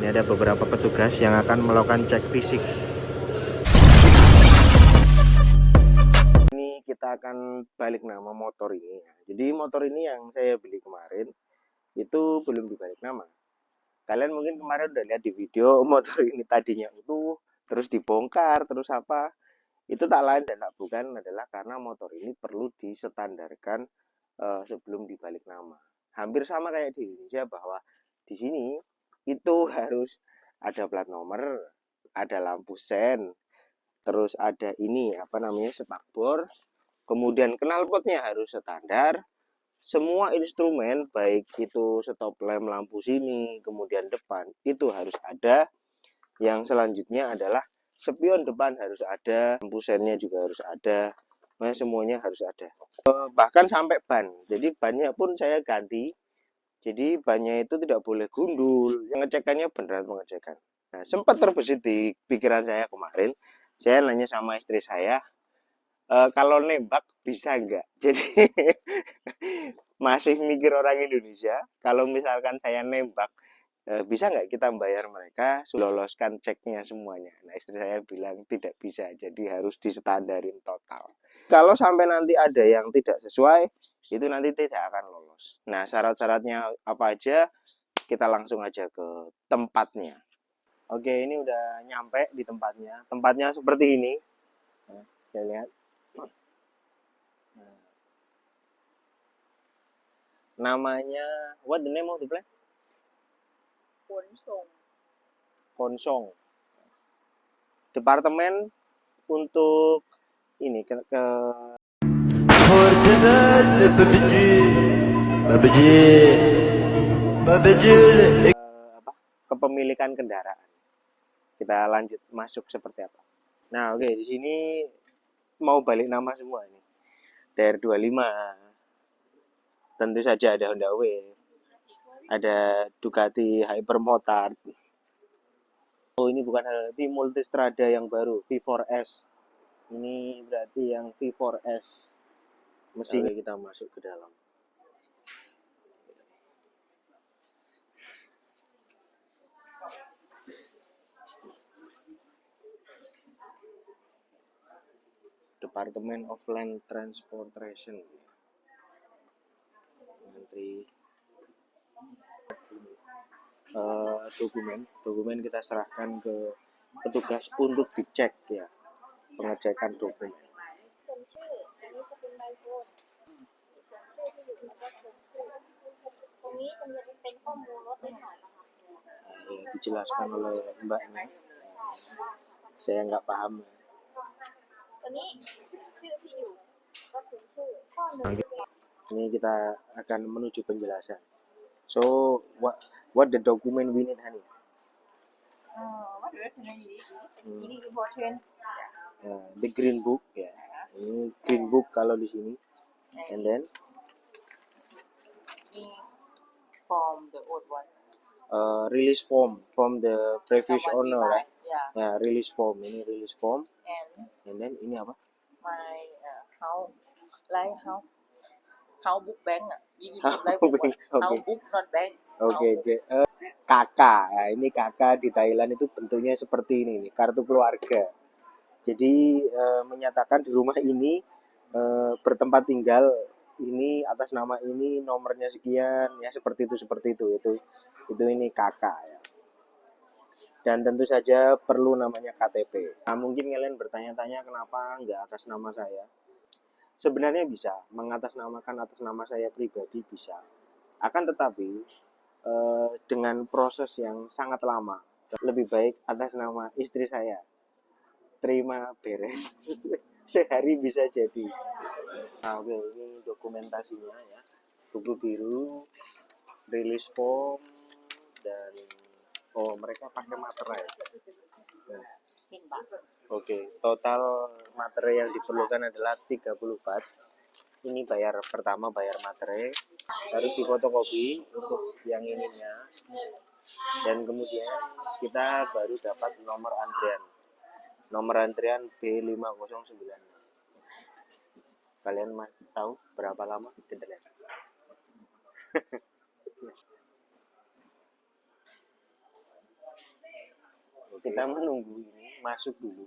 Ini ada beberapa petugas yang akan melakukan cek fisik. Ini kita akan balik nama motor ini. Jadi motor ini yang saya beli kemarin itu belum dibalik nama. Kalian mungkin kemarin udah lihat di video motor ini tadinya utuh, terus dibongkar, terus apa. Itu tak lain dan tak bukan adalah karena motor ini perlu distandarkan sebelum dibalik nama. Hampir sama kayak di Indonesia bahwa di sini itu harus ada plat nomor, ada lampu sen, terus ada ini apa namanya spakbor, kemudian knalpotnya harus standar. Semua instrumen baik itu stop lamp lampu sini, kemudian depan itu harus ada. Yang selanjutnya adalah spion depan harus ada, lampu sennya juga harus ada. Nah, semuanya harus ada. Bahkan sampai ban. Jadi bannya pun saya ganti. Jadi bannya itu tidak boleh gundul. Pengecekannya beneran pengecekan. Nah, sempat terbesit di pikiran saya kemarin. Saya nanya sama istri saya, kalau nembak bisa nggak? Jadi masih mikir orang Indonesia. Kalau misalkan saya nembak, bisa nggak kita bayar mereka, loloskan ceknya semuanya. Nah, istri saya bilang tidak bisa. Jadi harus distandarin total. Kalau sampai nanti ada yang tidak sesuai, itu nanti tidak akan lolos. Nah, syarat-syaratnya apa aja, kita langsung aja ke tempatnya. Oke, ini udah nyampe di tempatnya. Tempatnya seperti ini. Nah, saya lihat. Nah, namanya, what the name of the place? Konsong. Departemen untuk ini ke apa? Kepemilikan kendaraan. Kita lanjut masuk seperti apa. Nah, oke, di sini mau balik nama semua ini. DR25. Tentu saja ada Honda Wave. Ada Ducati Hypermotard. Oh, ini bukan Ducati Multistrada yang baru, V4S. Ini berarti yang V4S. Mesinnya kita masuk ke dalam. Department of Land Transportation. Menteri dokumen kita serahkan ke petugas untuk dicek ya, pengecekan dokumen. Dijelaskan oleh mbaknya, saya nggak paham. Ini kita akan menuju penjelasan. So what the document we need, honey? What do you need? Ini important. The green book ya. Ini green book kalau di sini. And then From the old one. Release form from the previous owner, right? Yeah. Ya, release form. Ini release form. And then ini apa? My house book bank. House book, book, house book not bank. Oke. KK. Nah, ini KK di Thailand itu bentuknya seperti ini nih, kartu keluarga. Jadi menyatakan di rumah ini bertempat tinggal ini atas nama ini, nomornya sekian, ya seperti itu itu ini KK ya. Dan tentu saja perlu namanya KTP. Nah, mungkin kalian bertanya-tanya kenapa nggak atas nama saya. Sebenarnya bisa mengatasnamakan atas nama saya pribadi, bisa. Akan tetapi dengan proses yang sangat lama, lebih baik atas nama istri saya. Terima beres. Sehari bisa jadi. Nah, oke, ini dokumentasinya ya. Buku biru, release form, dan mereka pakai materai. Nah, oke, total materai yang diperlukan adalah 34. Ini bayar pertama, bayar materai, harus difotokopi untuk yang ininya, dan kemudian kita baru dapat nomor antrian B509. Kalian masih tahu berapa lama? Kita lihat. kita menunggu ini masuk dulu.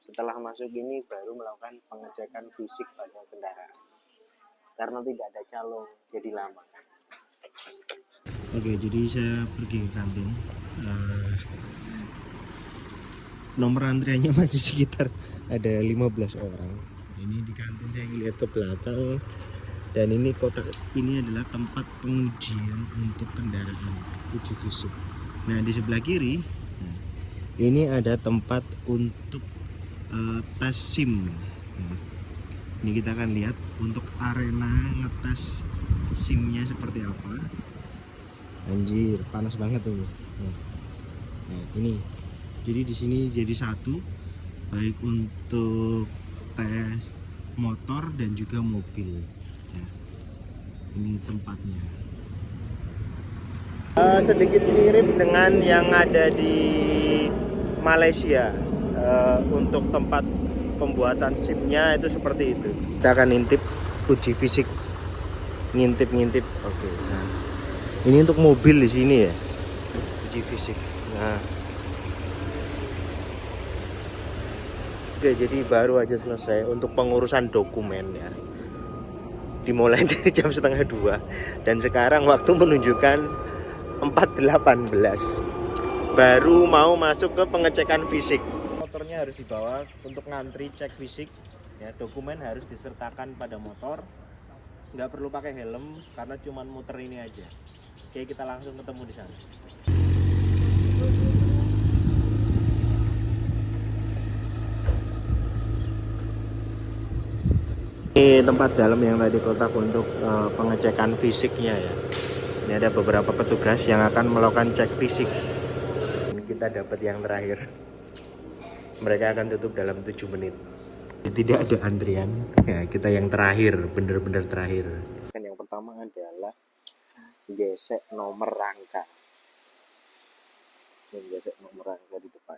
Setelah masuk ini baru melakukan pengecekan fisik pada kendaraan. Karena tidak ada calo, jadi lama. Oke, jadi saya pergi ke kantin. Nomor antriannya masih sekitar ada 15 orang. Ini di kantin saya lihat ke belakang. Dan ini kotak ini adalah tempat pengujian untuk kendaraan uji fisik. Nah, di sebelah kiri ini ada tempat untuk tes SIM. Nah, ini kita akan lihat untuk arena ngetes SIM-nya seperti apa. Anjir, panas banget ini. Nah, ini. Jadi di sini jadi satu, baik untuk tes motor dan juga mobil. Nah, ini tempatnya. Sedikit mirip dengan yang ada di Malaysia. Untuk tempat pembuatan SIM-nya itu seperti itu. Kita akan intip uji fisik, ngintip. Oke. Nah, ini untuk mobil di sini ya, uji fisik. Nah, oke, jadi baru aja selesai untuk pengurusan dokumen ya. Dimulai dari jam 1:30 dan sekarang waktu menunjukkan 4:18. Baru mau masuk ke pengecekan fisik. Motornya harus dibawa untuk ngantri cek fisik ya, dokumen harus disertakan pada motor, nggak perlu pakai helm karena cuma muter ini aja. Oke, kita langsung ketemu di sana. Ini tempat dalam yang tadi kotak untuk pengecekan fisiknya ya. Ini ada beberapa petugas yang akan melakukan cek fisik. Ini kita dapat yang terakhir. Mereka akan tutup dalam 7 menit. Tidak ada antrian. Ya, kita yang terakhir, bener-bener terakhir. Yang pertama adalah gesek nomor rangka. Gesek nomor rangka di depan.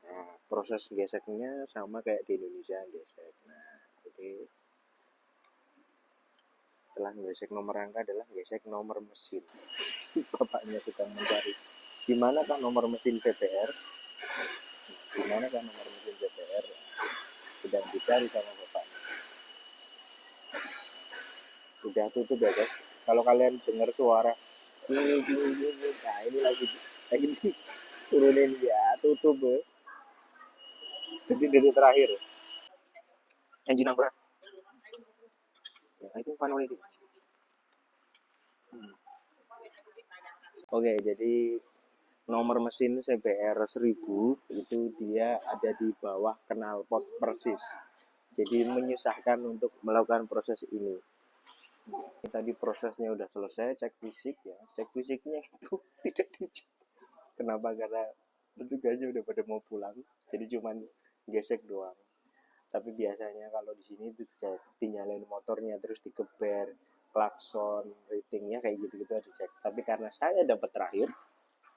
Nah, proses geseknya sama kayak di Indonesia gesek. Nah, jadi setelah gesek nomor rangka adalah gesek nomor mesin. Bapaknya sedang mencari di mana kan nomor mesin VPR. Di mana kan nomor mesin VPR? Sedang dicari sama bapak. Udah tutup ya guys. Kalau kalian dengar suara ini, nah ini lagi ini turunin ya, tutup ya. Jadi dari terakhir engine number I think final ini. Oke, jadi nomor mesin CBR 1000 itu dia ada di bawah knalpot persis. Jadi menyusahkan untuk melakukan proses ini. Tadi prosesnya udah selesai, cek fisik ya. Cek fisiknya itu tidak dicek. Kenapa? Karena petugasnya udah pada mau pulang. Jadi cuman gesek doang. Tapi biasanya kalau di sini itu dicek, dinyalain motornya terus dikeber, klakson, ratingnya kayak gitu-gitu dicek. Tapi karena saya dapat terakhir,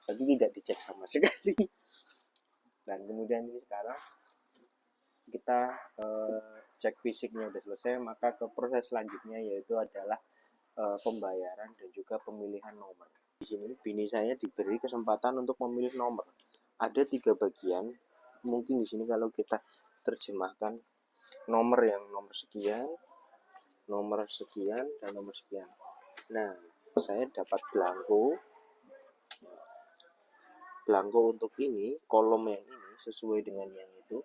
tapi tidak dicek sama sekali. Dan kemudian ini sekarang kita cek fisiknya udah selesai, maka ke proses selanjutnya yaitu adalah pembayaran dan juga pemilihan nomor. Di sini bini saya diberi kesempatan untuk memilih nomor. Ada 3 bagian. Mungkin di sini kalau kita terjemahkan nomor yang nomor sekian, dan nomor sekian. Nah, saya dapat belangko untuk ini, kolom yang ini sesuai dengan yang itu,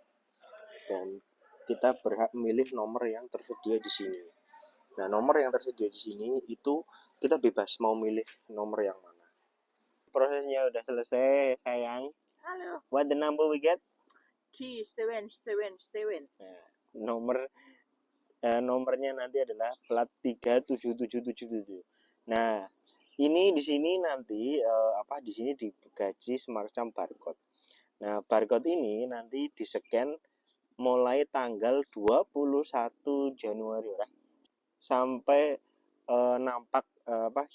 dan kita berhak memilih nomor yang tersedia di sini. Nah, nomor yang tersedia di sini itu kita bebas mau milih nomor yang mana. Prosesnya udah selesai, sayang. Halo. What the number we get? 3777. Nah, nomornya nanti adalah plat 37777. Nah, ini di sini nanti di sini digaji semacam barcode. Nah, barcode ini nanti di-scan mulai tanggal 21 Januari sampai nampak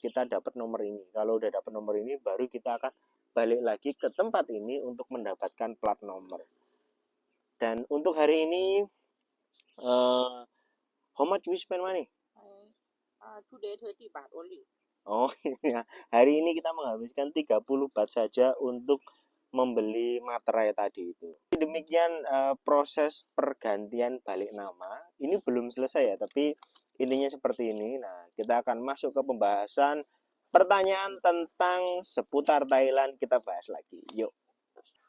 kita dapat nomor ini. Kalau udah dapat nomor ini baru kita akan balik lagi ke tempat ini untuk mendapatkan plat nomor. Dan untuk hari ini how much we spend money? Today 30 baht only. Oh iya, hari ini kita menghabiskan 30 bat saja untuk membeli materai tadi itu. Demikian proses pergantian balik nama. Ini belum selesai ya, tapi intinya seperti ini. Nah, kita akan masuk ke pembahasan pertanyaan tentang seputar Thailand, kita bahas lagi. Yuk.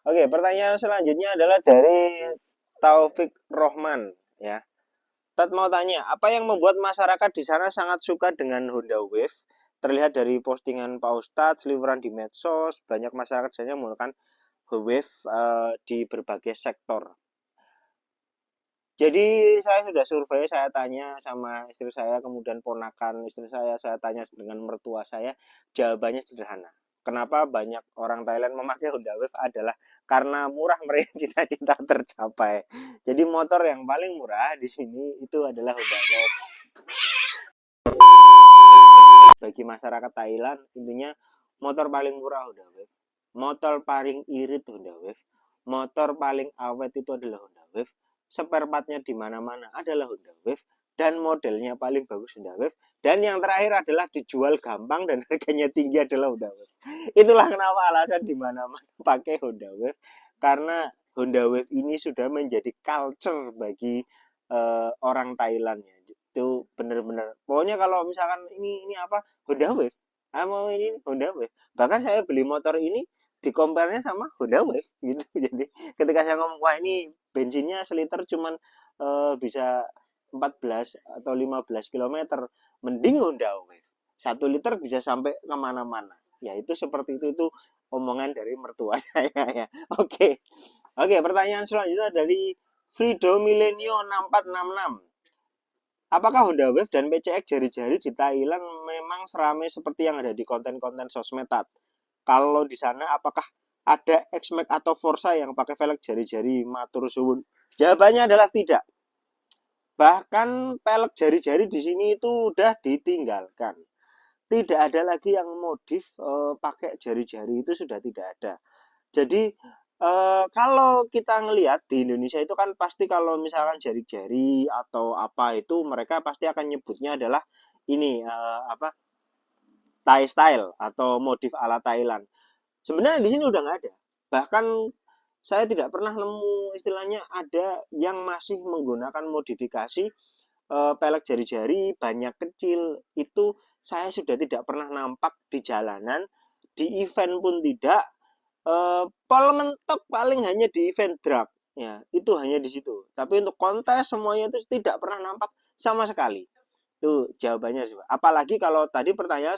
Oke, pertanyaan selanjutnya adalah dari Taufik Rohman ya. Tat mau tanya, apa yang membuat masyarakat di sana sangat suka dengan Honda Wave? Terlihat dari postingan Pak Ustadz, seliweran di medsos, banyak masyarakat saja menggunakan Wave di berbagai sektor. Jadi saya sudah survei, saya tanya sama istri saya, kemudian ponakan istri saya tanya dengan mertua saya, jawabannya sederhana. Kenapa banyak orang Thailand memakai Honda Wave adalah karena murah meriah, cita-cita tercapai. Jadi motor yang paling murah di sini itu adalah Honda Wave. Bagi masyarakat Thailand, intinya motor paling murah Honda Wave, motor paling irit Honda Wave, motor paling awet itu adalah Honda Wave, spare partnya di mana-mana adalah Honda Wave, dan modelnya paling bagus Honda Wave, dan yang terakhir adalah dijual gampang dan harganya tinggi adalah Honda Wave. Itulah kenapa alasan di mana-mana pakai Honda Wave, karena Honda Wave ini sudah menjadi culture bagi orang Thailand ya. Itu benar-benar. Pokoknya kalau misalkan ini apa Honda Wave, mau ini Honda Wave. Bahkan saya beli motor ini di compare-nya sama Honda Wave gitu. Jadi ketika saya ngomong wah ini bensinnya seliter cuman bisa 14 atau 15 kilometer, mending Honda Wave. 1 liter bisa sampai kemana-mana. Ya itu seperti itu omongan dari mertua saya ya. Oke. Oke, pertanyaan selanjutnya dari Frido Milenio 6466. Apakah Honda Wave dan PCX jari-jari di Thailand memang seramai seperti yang ada di konten-konten sosmed? Kalau di sana apakah ada X-Max atau Forza yang pakai velg jari-jari? Matur suwun. Jawabannya adalah tidak. Bahkan velg jari-jari di sini itu udah ditinggalkan. Tidak ada lagi yang modif pakai jari-jari, itu sudah tidak ada. Jadi kalau kita ngelihat di Indonesia itu kan pasti kalau misalkan jari-jari atau apa itu mereka pasti akan nyebutnya adalah ini apa Thai style atau modif ala Thailand. Sebenarnya di sini udah nggak ada. Bahkan saya tidak pernah nemu istilahnya ada yang masih menggunakan modifikasi pelek jari-jari banyak kecil. Itu saya sudah tidak pernah nampak di jalanan, di event pun tidak. Pol mentok paling hanya di event drag ya, itu hanya di situ. Tapi untuk kontes semuanya itu tidak pernah nampak sama sekali. Itu jawabannya sih. Apalagi kalau tadi pertanyaan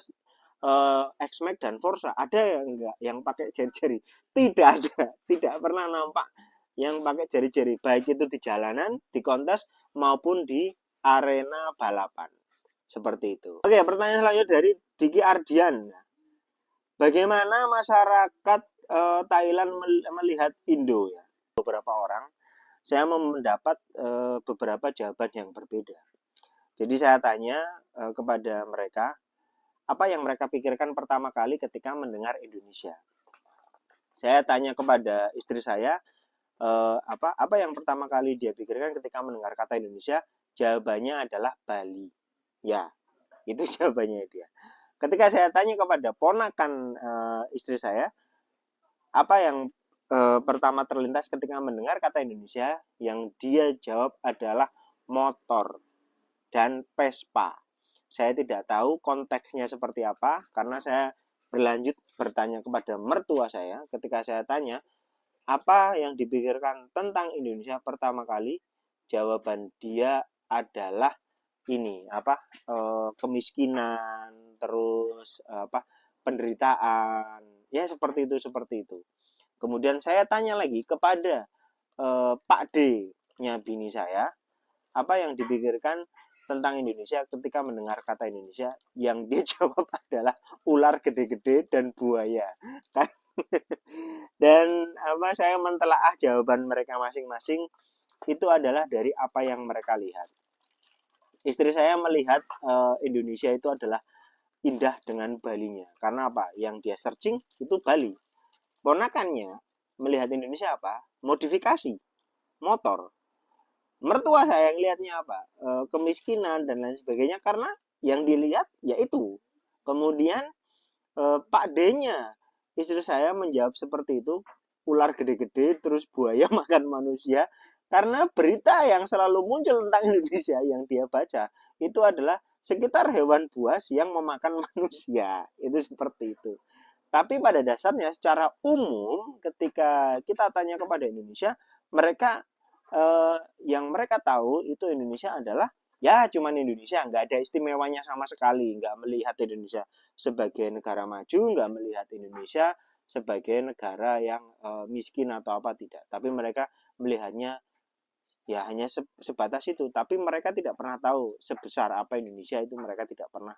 X-Max dan Forza ada yang enggak yang pakai jari-jari? Tidak ada, tidak pernah nampak yang pakai jari-jari, baik itu di jalanan, di kontes maupun di arena balapan. Seperti itu. Oke, pertanyaan selanjutnya dari Diki Ardian. Bagaimana masyarakat Thailand melihat Indo ya? Beberapa orang saya mendapat beberapa jawaban yang berbeda. Jadi saya tanya kepada mereka apa yang mereka pikirkan pertama kali ketika mendengar Indonesia. Saya tanya kepada istri saya apa yang pertama kali dia pikirkan ketika mendengar kata Indonesia. Jawabannya adalah Bali. Ya, itu jawabannya dia. Ketika saya tanya kepada ponakan istri saya, apa yang pertama terlintas ketika mendengar kata Indonesia, yang dia jawab adalah motor dan Vespa. Saya tidak tahu konteksnya seperti apa, karena saya berlanjut bertanya kepada mertua saya. Ketika saya tanya, apa yang dipikirkan tentang Indonesia pertama kali, jawaban dia adalah ini kemiskinan, terus penderitaan, ya seperti itu. Kemudian saya tanya lagi kepada Pak D-nya bini saya, apa yang dipikirkan tentang Indonesia ketika mendengar kata Indonesia, yang dia jawab adalah ular gede-gede dan buaya. Dan saya mentelaah jawaban mereka masing-masing itu adalah dari apa yang mereka lihat. Istri saya melihat Indonesia itu adalah indah dengan Balinya. Karena apa? Yang dia searching itu Bali. Ponakannya melihat Indonesia apa? Modifikasi motor. Mertua saya yang lihatnya apa? Kemiskinan dan lain sebagainya, karena yang dilihat yaitu Kemudian Pak D-nya, istri saya menjawab seperti itu, ular gede-gede terus buaya makan manusia, karena berita yang selalu muncul tentang Indonesia yang dia baca itu adalah sekitar hewan buas yang memakan manusia, itu seperti itu. Tapi pada dasarnya secara umum ketika kita tanya kepada Indonesia, mereka yang mereka tahu itu Indonesia adalah ya cuman Indonesia, nggak ada istimewanya sama sekali, nggak melihat Indonesia sebagai negara maju, nggak melihat Indonesia sebagai negara yang miskin atau apa, tidak. Tapi mereka melihatnya ya hanya sebatas itu. Tapi mereka tidak pernah tahu sebesar apa Indonesia, itu mereka tidak pernah.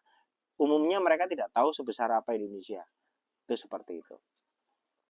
Umumnya mereka tidak tahu sebesar apa Indonesia. Itu seperti itu.